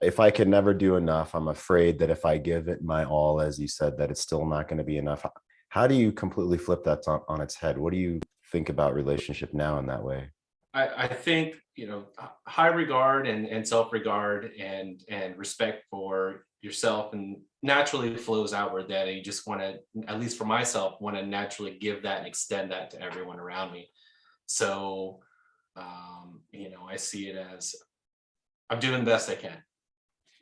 if I can never do enough, I'm afraid that if I give it my all, as you said, that it's still not going to be enough. How do you completely flip that on its head? What do you think about relationship now in that way? I think, high regard and self-regard and respect for yourself and naturally flows outward that you just want to, at least for myself, want to naturally give that and extend that to everyone around me. So I see it as I'm doing the best I can,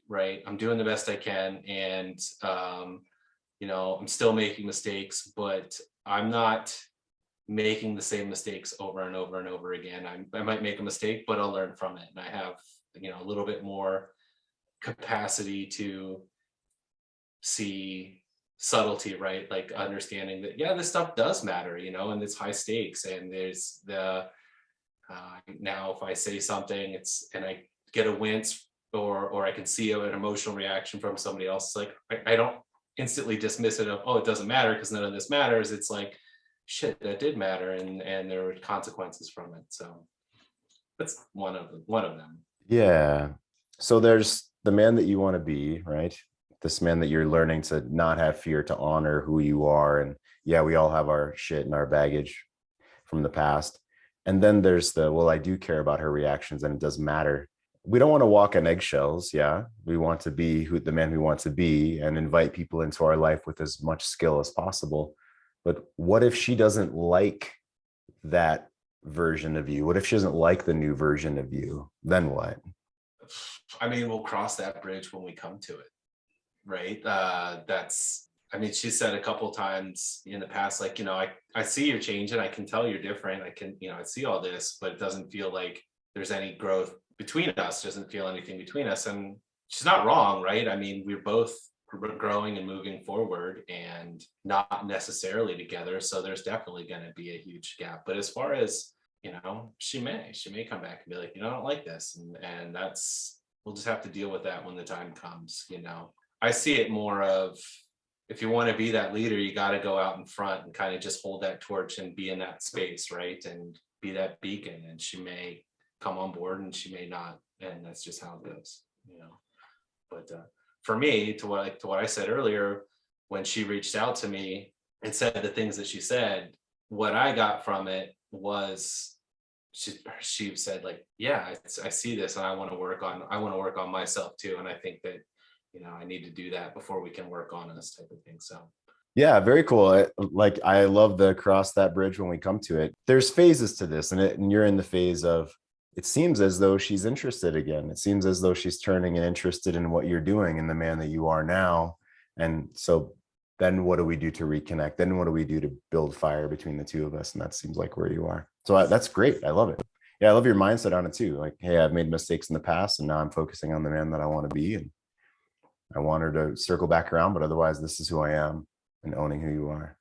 right? I'm doing the best I can, and I'm still making mistakes, but I'm not making the same mistakes over and over and over again. I might make a mistake, but I'll learn from it. And I have, a little bit more capacity to see subtlety, right? Like understanding that, yeah, this stuff does matter, and it's high stakes. And there's now if I say something, and I get a wince or I can see an emotional reaction from somebody else, it's like, I don't instantly dismiss it of, oh, it doesn't matter because none of this matters. It's like, shit, that did matter, and there were consequences from it. So that's one of them. Yeah. So there's the man that you want to be, right? This man that you're learning to not have fear, to honor who you are. And yeah, we all have our shit and our baggage from the past. And then there's well, I do care about her reactions and it does matter. We don't want to walk on eggshells. Yeah. We want to be the man we want to be and invite people into our life with as much skill as possible. But what if she doesn't like that version of you? What if she doesn't like the new version of you? Then what? I mean, we'll cross that bridge when we come to it, right? She said a couple times in the past, like, I see you're changing. I can tell you're different. I can, I see all this, but it doesn't feel like there's any growth between us. Doesn't feel anything between us. And she's not wrong, right? I mean, we're both growing and moving forward and not necessarily together. So there's definitely going to be a huge gap. But as far as, she may come back and be like, I don't like this. And we'll just have to deal with that when the time comes. I see it more of, if you want to be that leader, you got to go out in front and kind of just hold that torch and be in that space, right? And be that beacon. And she may come on board and she may not. And that's just how it goes, But for me, to what I said earlier, when she reached out to me and said the things that she said, what I got from it was she said, like, yeah, I see this and I want to work on myself too. And I think that, I need to do that before we can work on this type of thing. So Yeah, very cool. I love the cross that bridge when we come to it. There's phases to this, and you're in the phase of, it seems as though she's interested again. It seems as though she's turning and interested in what you're doing and the man that you are now. And so then what do we do to reconnect? Then what do we do to build fire between the two of us? And that seems like where you are. So that's great. I love it. Yeah, I love your mindset on it too. Like, hey, I've made mistakes in the past and now I'm focusing on the man that I want to be. And I want her to circle back around, but otherwise this is who I am, and owning who you are.